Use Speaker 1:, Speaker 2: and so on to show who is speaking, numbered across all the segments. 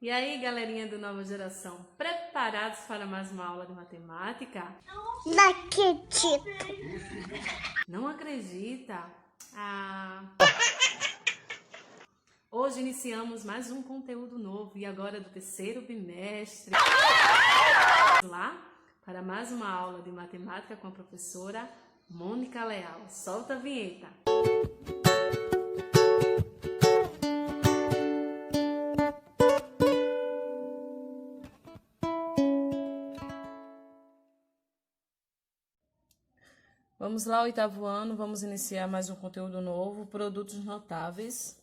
Speaker 1: E aí, galerinha do Nova Geração, preparados para mais uma aula de matemática?
Speaker 2: Não acredito.
Speaker 1: Não acredita? Hoje iniciamos mais um conteúdo novo e agora do terceiro bimestre. Vamos lá para mais uma aula de matemática com a professora Mônica Leal. Solta a vinheta. Vamos lá, oitavo ano, vamos iniciar mais um conteúdo novo, produtos notáveis.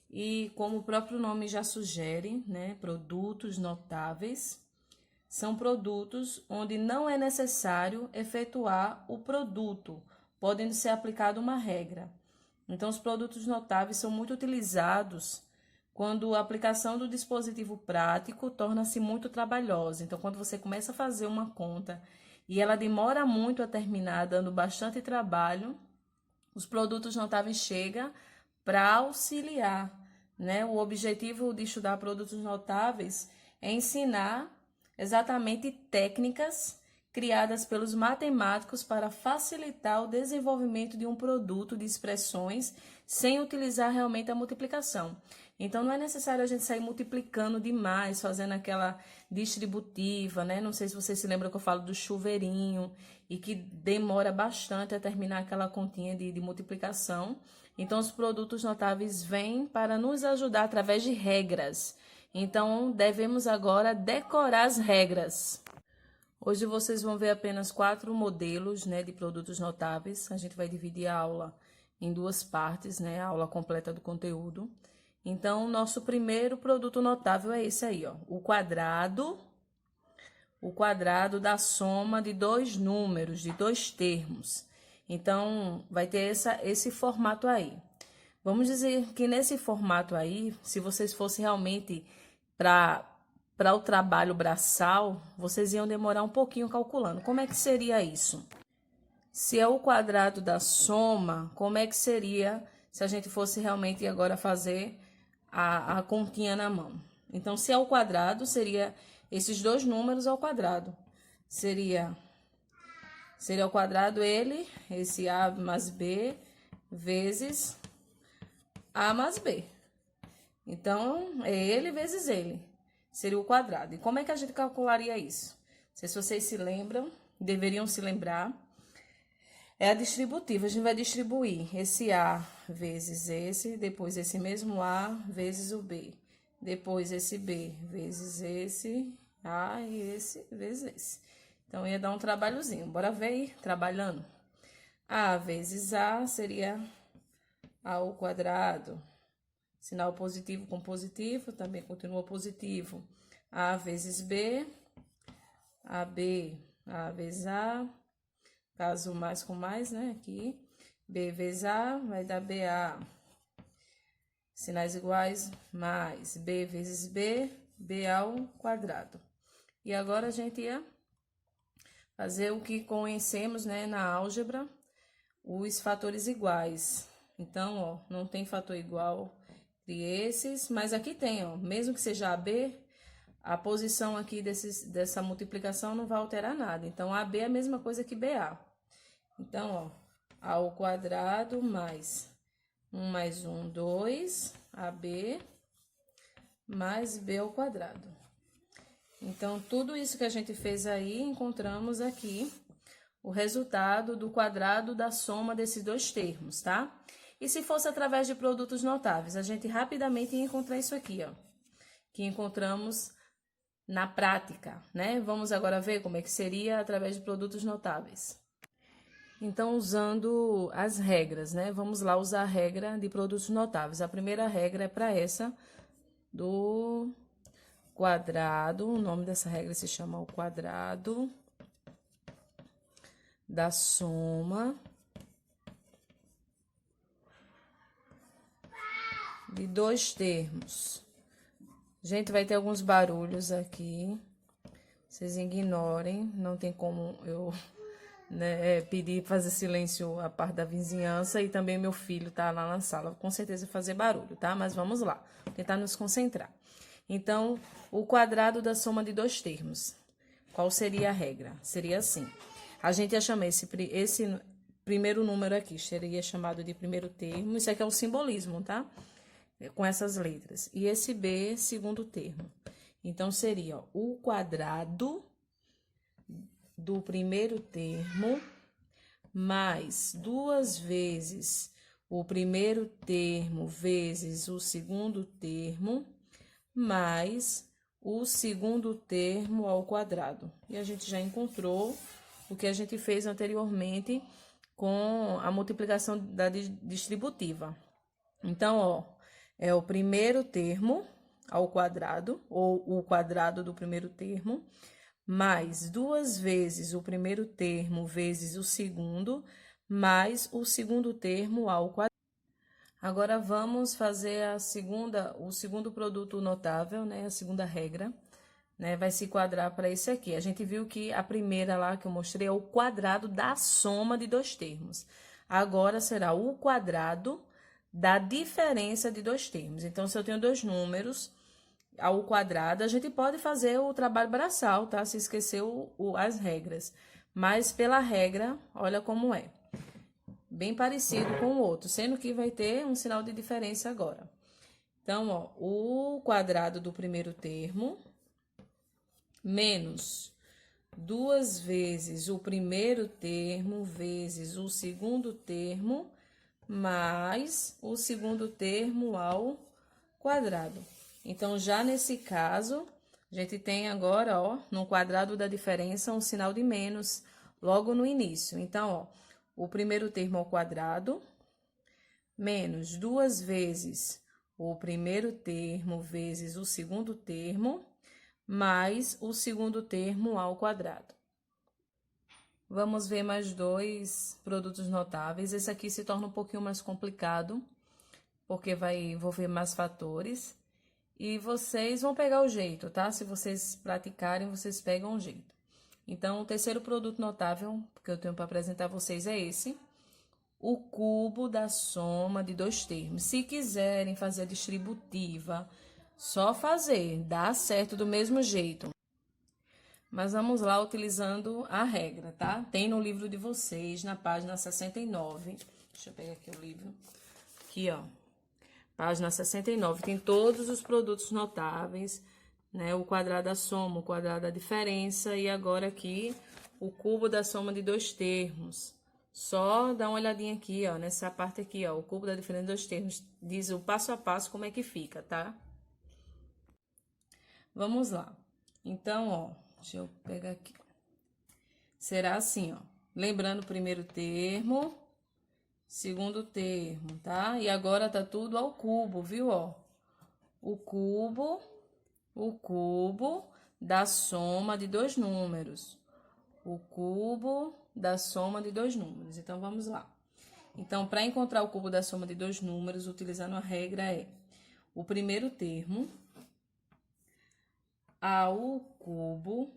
Speaker 1: E como o próprio nome já sugere, né, produtos notáveis, são produtos onde não é necessário efetuar o produto, podendo ser aplicada uma regra. Então, os produtos notáveis são muito utilizados quando a aplicação do dispositivo prático torna-se muito trabalhosa. Então, quando você começa a fazer uma conta e ela demora muito a terminar, dando bastante trabalho, os produtos notáveis chegam para auxiliar, né? O objetivo de estudar produtos notáveis é ensinar exatamente técnicas criadas pelos matemáticos para facilitar o desenvolvimento de um produto de expressões sem utilizar realmente a multiplicação. Então, não é necessário a gente sair multiplicando demais, fazendo aquela distributiva, né? Não sei se vocês se lembram que eu falo do chuveirinho e que demora bastante a terminar aquela continha de multiplicação. Então, os produtos notáveis vêm para nos ajudar através de regras. Então, devemos agora decorar as regras. Hoje vocês vão ver apenas 4 modelos, né, de produtos notáveis. A gente vai dividir a aula em 2 partes, né, a aula completa do conteúdo. Então, o nosso primeiro produto notável é esse aí, ó, o quadrado da soma de 2 números, de 2 termos. Então, vai ter esse formato aí. Vamos dizer que nesse formato aí, se vocês fossem realmente para o trabalho braçal, vocês iam demorar um pouquinho calculando. Como é que seria isso? Se é o quadrado da soma, como é que seria se a gente fosse realmente agora fazer a continha na mão? Então, se é o quadrado, seria esses 2 números ao quadrado. Seria ao quadrado esse A mais B, vezes A mais B. Então, é ele vezes ele. Seria o quadrado. E como é que a gente calcularia isso? Não sei se vocês se lembram, deveriam se lembrar. É a distributiva. A gente vai distribuir esse A vezes esse, depois esse mesmo A vezes o B. Depois esse B vezes esse A e esse vezes esse. Então, ia dar um trabalhozinho. Bora ver aí, trabalhando. A vezes A seria A ao quadrado. Sinal positivo com positivo, também continua positivo. A vezes B, AB, A vezes A. Caso mais com mais, né? Aqui. B vezes A vai dar BA. Sinais iguais, mais B vezes B, B ao quadrado. E agora a gente ia fazer o que conhecemos, né, na álgebra, os fatores iguais. Então, ó, não tem fator igual entre esses, mas aqui tem, ó, mesmo que seja AB, a posição aqui dessa multiplicação não vai alterar nada. Então, AB é a mesma coisa que BA. Então, ó, A ao quadrado mais 1 mais 1, 2, AB, mais B ao quadrado. Então, tudo isso que a gente fez aí, encontramos aqui o resultado do quadrado da soma desses 2 termos, tá? E se fosse através de produtos notáveis, a gente rapidamente ia encontrar isso aqui, ó, que encontramos na prática, né? Vamos agora ver como é que seria através de produtos notáveis. Então, usando as regras, né? Vamos lá usar a regra de produtos notáveis. A primeira regra é para essa do quadrado, o nome dessa regra se chama o quadrado da soma de 2 termos. Gente, vai ter alguns barulhos aqui, vocês ignorem, não tem como eu, né, pedir fazer silêncio a parte da vizinhança e também meu filho tá lá na sala, com certeza fazer barulho, tá? Mas vamos lá, tentar nos concentrar. Então, o quadrado da soma de dois termos. Qual seria a regra? Seria assim. A gente ia chamar esse primeiro número aqui, seria chamado de primeiro termo. Isso aqui é um simbolismo, tá? Com essas letras. E esse B, segundo termo. Então, seria ó, o quadrado do primeiro termo mais 2 vezes o primeiro termo vezes o segundo termo mais o segundo termo ao quadrado. E a gente já encontrou o que a gente fez anteriormente com a multiplicação da distributiva. Então, ó, é o primeiro termo ao quadrado, ou o quadrado do primeiro termo, mais 2 vezes o primeiro termo vezes o segundo, mais o segundo termo ao quadrado. Agora, vamos fazer o segundo produto notável, né? A segunda regra, né? Vai se quadrar para esse aqui. A gente viu que a primeira lá que eu mostrei é o quadrado da soma de dois termos. Agora, será o quadrado da diferença de dois termos. Então, se eu tenho dois números ao quadrado, a gente pode fazer o trabalho braçal, tá? Se esqueceu as regras. Mas, pela regra, olha como é. Bem parecido com o outro, sendo que vai ter um sinal de diferença agora. Então, ó, o quadrado do primeiro termo menos 2 vezes o primeiro termo vezes o segundo termo mais o segundo termo ao quadrado. Então, já nesse caso, a gente tem agora, ó, no quadrado da diferença, um sinal de menos logo no início. Então, ó, o primeiro termo ao quadrado, menos 2 vezes o primeiro termo vezes o segundo termo, mais o segundo termo ao quadrado. Vamos ver mais dois produtos notáveis. Esse aqui se torna um pouquinho mais complicado, porque vai envolver mais fatores. E vocês vão pegar o jeito, tá? Se vocês praticarem, vocês pegam o jeito. Então, o terceiro produto notável que eu tenho para apresentar a vocês é esse. O cubo da soma de dois termos. Se quiserem fazer a distributiva, só fazer, dá certo do mesmo jeito. Mas vamos lá utilizando a regra, tá? Tem no livro de vocês, na página 69. Deixa eu pegar aqui o livro. Aqui, ó. Página 69. Tem todos os produtos notáveis, né? O quadrado da soma, o quadrado da diferença. E agora aqui, o cubo da soma de dois termos. Só dá uma olhadinha aqui, ó, nessa parte aqui, ó. O cubo da diferença de dois termos. Diz o passo a passo como é que fica, tá? Vamos lá. Então, ó. Deixa eu pegar aqui. Será assim, ó. Lembrando o primeiro termo, segundo termo, tá? E agora tá tudo ao cubo, viu, ó? O cubo da soma de dois números. O cubo da soma de dois números. Então, vamos lá. Então, para encontrar o cubo da soma de dois números, utilizando a regra é o primeiro termo ao cubo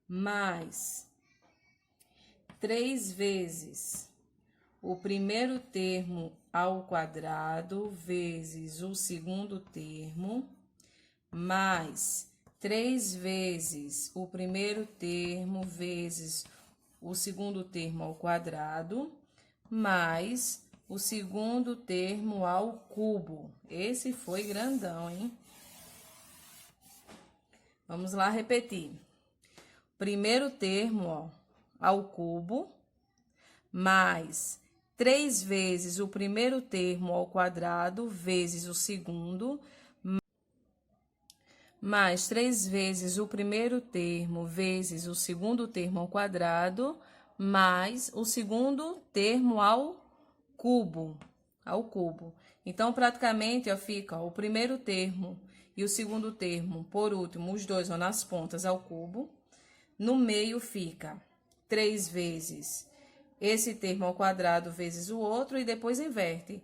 Speaker 1: mais 3 vezes o primeiro termo ao quadrado vezes o segundo termo mais 3 vezes o primeiro termo vezes o segundo termo ao quadrado mais o segundo termo ao cubo. Esse foi grandão, hein? Vamos lá repetir. Primeiro termo, ó, ao cubo, mais 3 vezes o primeiro termo ao quadrado, vezes o segundo, mais 3 vezes o primeiro termo, vezes o segundo termo ao quadrado, mais o segundo termo ao cubo. Então, praticamente, ó, fica ó, o primeiro termo e o segundo termo, por último, os dois vão nas pontas ao cubo. No meio fica 3 vezes esse termo ao quadrado vezes o outro e depois inverte.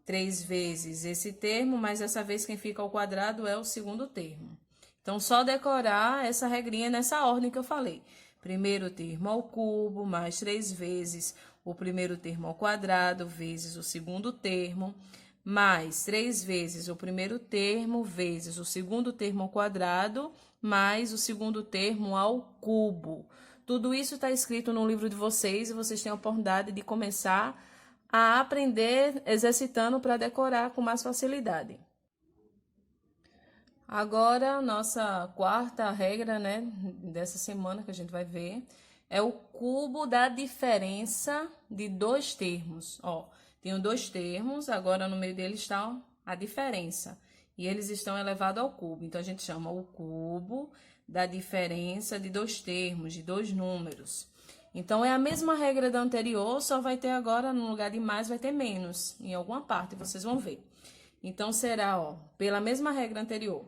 Speaker 1: 3 vezes esse termo, mas dessa vez quem fica ao quadrado é o segundo termo. Então, só decorar essa regrinha nessa ordem que eu falei. Primeiro termo ao cubo, mais 3 vezes o primeiro termo ao quadrado, vezes o segundo termo, mais 3 vezes o primeiro termo, vezes o segundo termo ao quadrado, mais o segundo termo ao cubo. Tudo isso está escrito no livro de vocês e vocês têm a oportunidade de começar a aprender exercitando para decorar com mais facilidade. Agora, nossa quarta regra, né, dessa semana que a gente vai ver, é o cubo da diferença de dois termos. Ó, tenho dois termos, agora no meio deles está a diferença. E eles estão elevados ao cubo. Então, a gente chama o cubo da diferença de dois termos, de dois números. Então, é a mesma regra da anterior, só vai ter agora, no lugar de mais, vai ter menos. Em alguma parte, vocês vão ver. Então, será, ó, pela mesma regra anterior,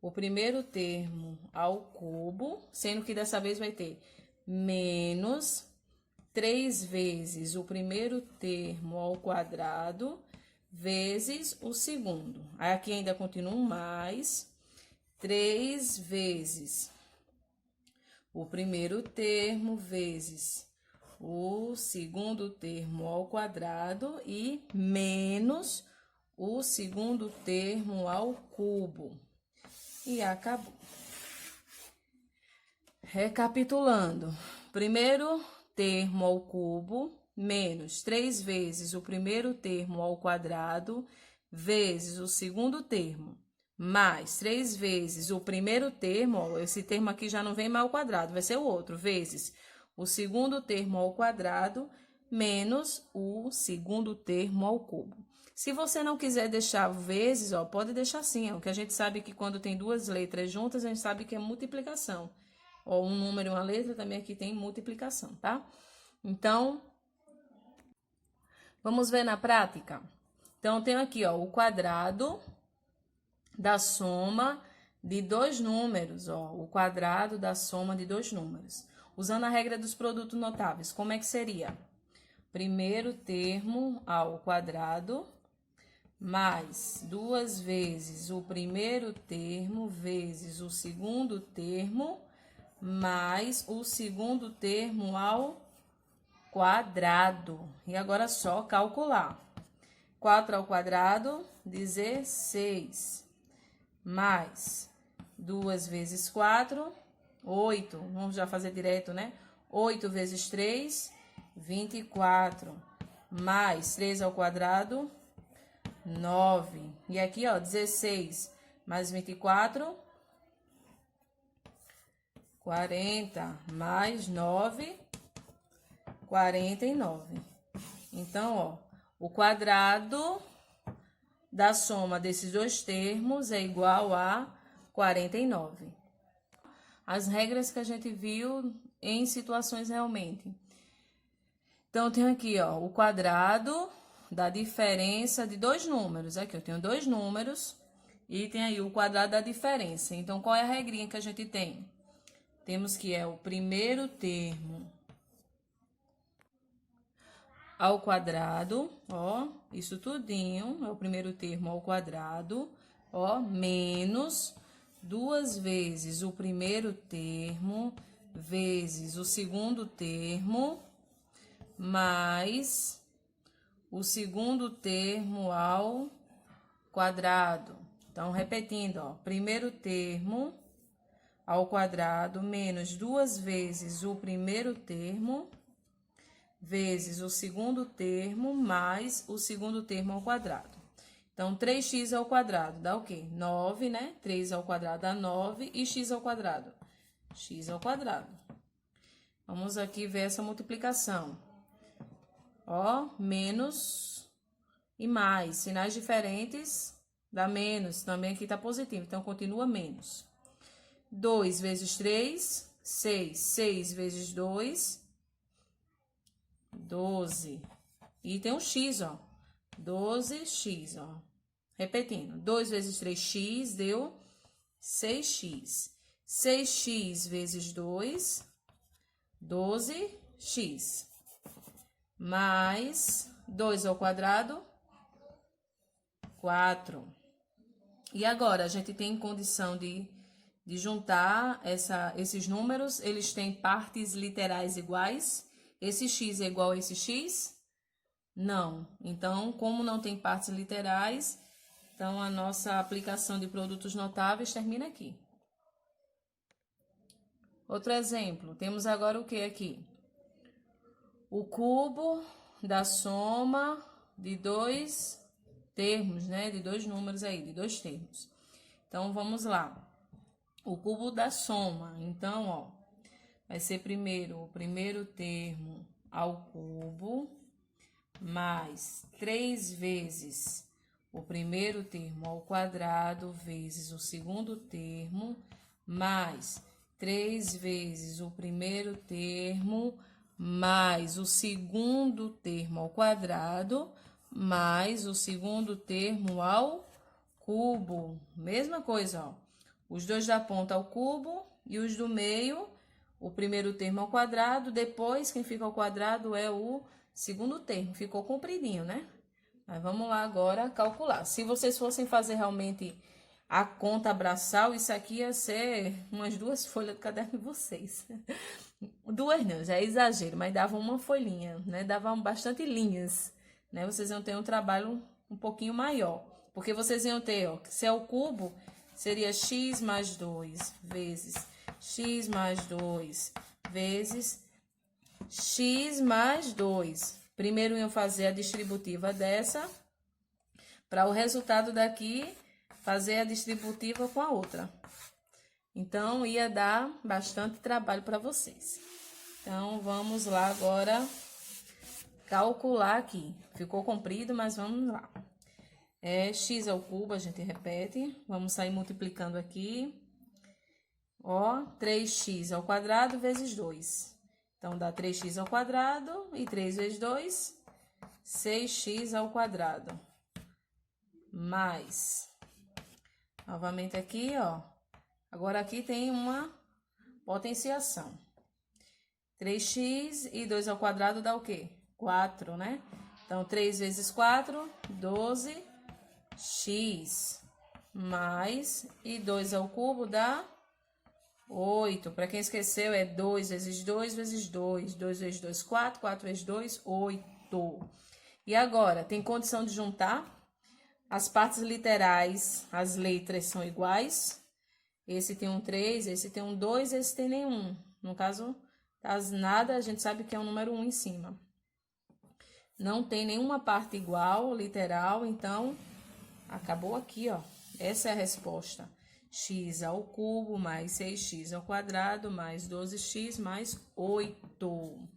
Speaker 1: o primeiro termo ao cubo, sendo que dessa vez vai ter menos 3 vezes o primeiro termo ao quadrado, vezes o segundo. Aí, aqui ainda continua um mais 3 vezes o primeiro termo, vezes o segundo termo ao quadrado e menos o segundo termo ao cubo. E acabou. Recapitulando. Primeiro termo ao cubo, menos 3 vezes o primeiro termo ao quadrado, vezes o segundo termo, mais 3 vezes o primeiro termo, ó, esse termo aqui já não vem mais ao quadrado, vai ser o outro, vezes o segundo termo ao quadrado, menos o segundo termo ao cubo. Se você não quiser deixar vezes, ó, pode deixar assim, ó, que a gente sabe que quando tem duas letras juntas, a gente sabe que é multiplicação. Ó, um número e uma letra também aqui tem multiplicação, tá? Então, vamos ver na prática? Então, eu tenho aqui, ó, o quadrado da soma de dois números, ó, o quadrado da soma de dois números. Usando a regra dos produtos notáveis, como é que seria? Primeiro termo ao quadrado, mais 2 vezes o primeiro termo, vezes o segundo termo, mais o segundo termo ao quadrado. E agora só calcular. 4 ao quadrado, 16. Mais 2 vezes 4, 8. Vamos já fazer direto, né? 8 vezes 3, 24. Mais 3 ao quadrado, 9. E aqui, ó, 16 mais 24, 40. Mais 9, 49. Então, ó, o quadrado da soma desses dois termos é igual a 49. As regras que a gente viu em situações realmente. Então, eu tenho aqui, ó, o quadrado da diferença de dois números. Aqui eu tenho dois números e tem aí o quadrado da diferença. Então, qual é a regrinha que a gente tem? Temos que é o primeiro termo ao quadrado, ó, isso tudinho é o primeiro termo ao quadrado, ó, menos 2 vezes o primeiro termo, vezes o segundo termo, mais o segundo termo ao quadrado. Então, repetindo, ó, primeiro termo ao quadrado, menos 2 vezes o primeiro termo, vezes o segundo termo, mais o segundo termo ao quadrado. Então, 3x ao quadrado dá o quê? 9, né? 3 ao quadrado dá 9 e x ao quadrado? X ao quadrado. Vamos aqui ver essa multiplicação. Ó, menos e mais. Sinais diferentes dá menos. Também aqui tá positivo, então continua menos. 2 vezes 3, 6. 6 vezes 2, 12. E tem um x, ó. 12x, ó. Repetindo. 2 vezes 3x deu 6x. 6x vezes 2, 12x. Mais 2 ao quadrado, 4. E agora, a gente tem condição de juntar esses números. Eles têm partes literais iguais. Esse x é igual a esse x? Não. Então, como não tem partes literais, então a nossa aplicação de produtos notáveis termina aqui. Outro exemplo, temos agora o que aqui? O cubo da soma de dois termos, né? De dois números aí, de dois termos. Então, vamos lá. O cubo da soma. Então, ó, vai ser primeiro o primeiro termo ao cubo, mais 3 vezes o primeiro termo ao quadrado, vezes o segundo termo, mais 3 vezes o primeiro termo, mais o segundo termo ao quadrado, mais o segundo termo ao cubo. Mesma coisa, ó. Os dois da ponta ao cubo e os do meio, o primeiro termo ao quadrado. Depois, quem fica ao quadrado é o segundo termo. Ficou compridinho, né? Mas vamos lá agora calcular. Se vocês fossem fazer realmente a conta braçal, isso aqui ia ser umas 2 folhas do caderno de vocês. 2 não, já é exagero, mas dava uma folhinha, né? Davam bastante linhas, né? Vocês iam ter um trabalho um pouquinho maior. Porque vocês iam ter, ó, se é o cubo, seria x mais 2 vezes x mais 2 vezes x mais 2. Primeiro iam fazer a distributiva dessa, para o resultado daqui fazer a distributiva com a outra. Então, ia dar bastante trabalho para vocês. Então, vamos lá agora calcular aqui. Ficou comprido, mas vamos lá. É x ao cubo, a gente repete. Vamos sair multiplicando aqui. Ó, 3x ao quadrado vezes 2. Então, dá 3x ao quadrado e 3 vezes 2, 6x ao quadrado. Mais, novamente aqui, ó. Agora, aqui tem uma potenciação. 3x e 2 ao quadrado dá o quê? 4, né? Então, 3 vezes 4, 12x. Mais, e 2 ao cubo dá 8. Para quem esqueceu, é 2 vezes 2 vezes 2. 2 vezes 2, 4. 4 vezes 2, 8. E agora, tem condição de juntar? As partes literais, as letras são iguais. Esse tem um 3, esse tem um 2, esse tem nenhum. No caso, as nada, a gente sabe que é um número 1 em cima. Não tem nenhuma parte igual, literal, então, acabou aqui, ó. Essa é a resposta. X ao cubo mais 6x ao quadrado mais 12x mais 8.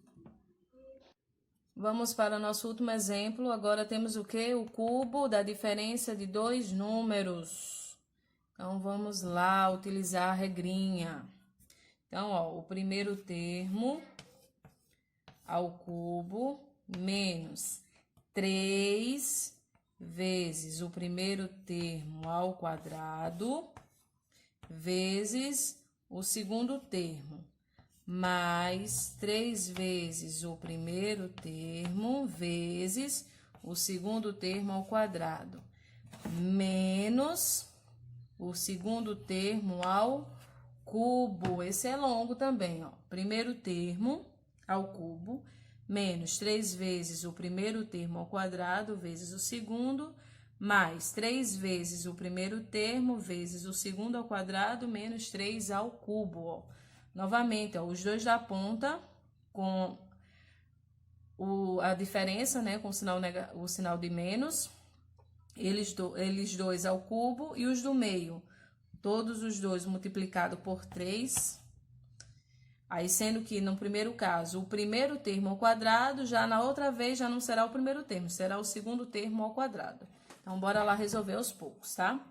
Speaker 1: Vamos para o nosso último exemplo. Agora temos o quê? O cubo da diferença de dois números. Então, vamos lá utilizar a regrinha. Então, ó, o primeiro termo ao cubo menos 3 vezes o primeiro termo ao quadrado vezes o segundo termo, mais 3 vezes o primeiro termo vezes o segundo termo ao quadrado, menos o segundo termo ao cubo. Esse é longo também, ó. Primeiro termo ao cubo, menos 3 vezes o primeiro termo ao quadrado vezes o segundo, mais 3 vezes o primeiro termo vezes o segundo ao quadrado, menos 3 ao cubo, ó. Novamente, ó, os dois da ponta com a diferença, né, com o sinal de menos, eles dois ao cubo, e os do meio, todos os dois multiplicado por 3. Aí, sendo que no primeiro caso, o primeiro termo ao quadrado, já na outra vez já não será o primeiro termo, será o segundo termo ao quadrado. Então, bora lá resolver aos poucos, tá?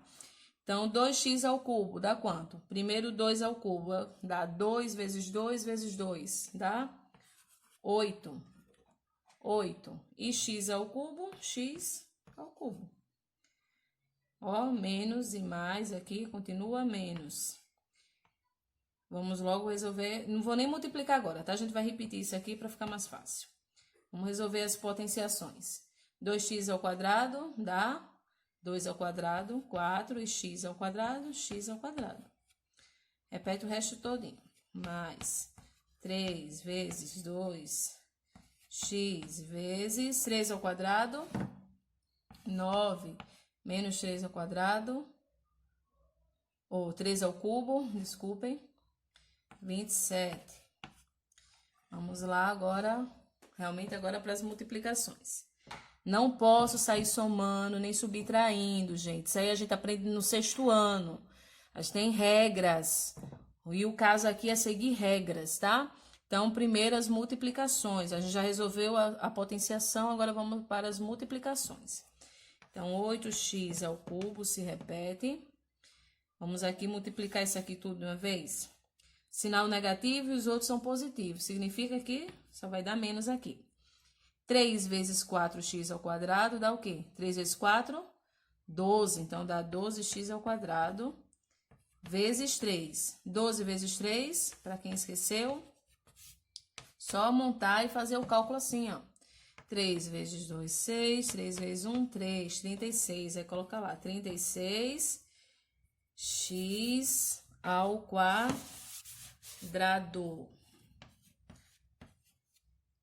Speaker 1: Então, 2x ao cubo dá quanto? Primeiro 2 ao cubo dá 2 vezes 2 vezes 2, dá 8. 8. E x ao cubo, x ao cubo. Ó, menos e mais aqui, continua menos. Vamos logo resolver, não vou nem multiplicar agora, tá? A gente vai repetir isso aqui para ficar mais fácil. Vamos resolver as potenciações. 2x ao quadrado dá 2 ao quadrado, 4, e x ao quadrado, x ao quadrado. Repete o resto todinho. Mais 3 vezes 2 x vezes 3 ao quadrado, 9 menos 3 ao quadrado, ou 3 ao cubo, desculpem, 27. Vamos lá agora, realmente agora para as multiplicações. Não posso sair somando nem subtraindo, gente. Isso aí a gente aprende no 6º ano. A gente tem regras. E o caso aqui é seguir regras, tá? Então, primeiro as multiplicações. A gente já resolveu a potenciação, agora vamos para as multiplicações. Então, 8x ao cubo se repete. Vamos aqui multiplicar isso aqui tudo de uma vez. Sinal negativo e os outros são positivos. Significa que só vai dar menos aqui. 3 vezes 4x ao quadrado dá o quê? 3 vezes 4, 12. Então, dá 12x ao quadrado vezes 3. 12 vezes 3, para quem esqueceu, só montar e fazer o cálculo assim, ó. 3 vezes 2, 6. 3 vezes 1, 3. 36. Aí, coloca lá, 36x ao quadrado.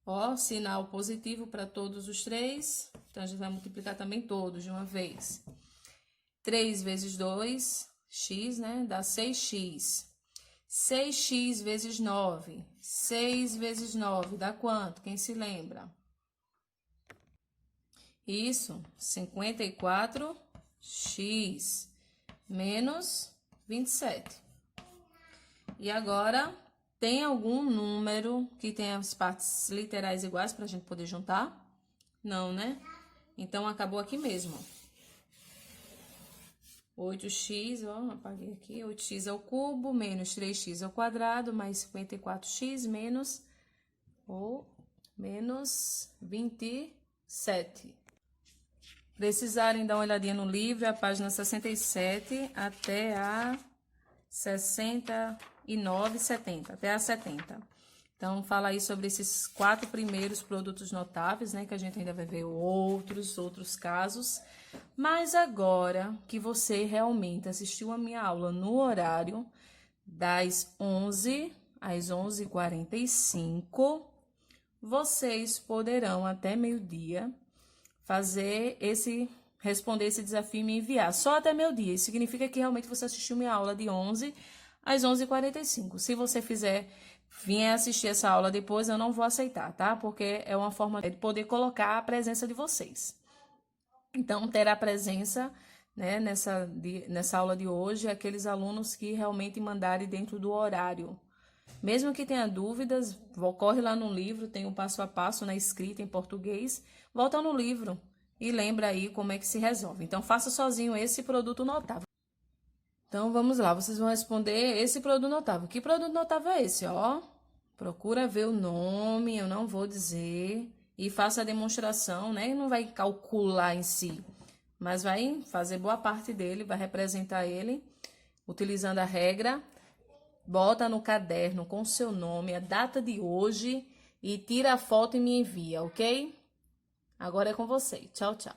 Speaker 1: Ó, sinal positivo para todos os três. Então, a gente vai multiplicar também todos de uma vez. 3 vezes 2, x, né? Dá 6x. 6x vezes 9. 6 vezes 9 dá quanto? Quem se lembra? Isso, 54x menos 27. E agora, tem algum número que tem as partes literais iguais para a gente poder juntar? Não, né? Então, acabou aqui mesmo. 8x, ó, apaguei aqui. 8x ao cubo menos 3x ao quadrado mais 54x menos 27. Precisarem dar uma olhadinha no livro, a página 67 até a 69, 70, até a 70. Então, fala aí sobre esses 4 primeiros produtos notáveis, né? Que a gente ainda vai ver outros casos. Mas agora que você realmente assistiu a minha aula no horário das 11 às 11h45, vocês poderão até meio-dia responder esse desafio e me enviar. Só até meio-dia. Isso significa que realmente você assistiu minha aula de 11 às 11h45. Se você vier assistir essa aula depois, eu não vou aceitar, tá? Porque é uma forma de poder colocar a presença de vocês. Então, terá presença, né, nessa aula de hoje, aqueles alunos que realmente mandarem dentro do horário. Mesmo que tenha dúvidas, corre lá no livro, tem o passo a passo na escrita em português, volta no livro e lembra aí como é que se resolve. Então, faça sozinho esse produto notável. Então, vamos lá, vocês vão responder esse produto notável. Que produto notável é esse, ó? Procura ver o nome, eu não vou dizer, e faça a demonstração, né? Não vai calcular em si, mas vai fazer boa parte dele, vai representar ele, utilizando a regra. Bota no caderno com seu nome, a data de hoje e tira a foto e me envia, ok? Agora é com você. Tchau, tchau.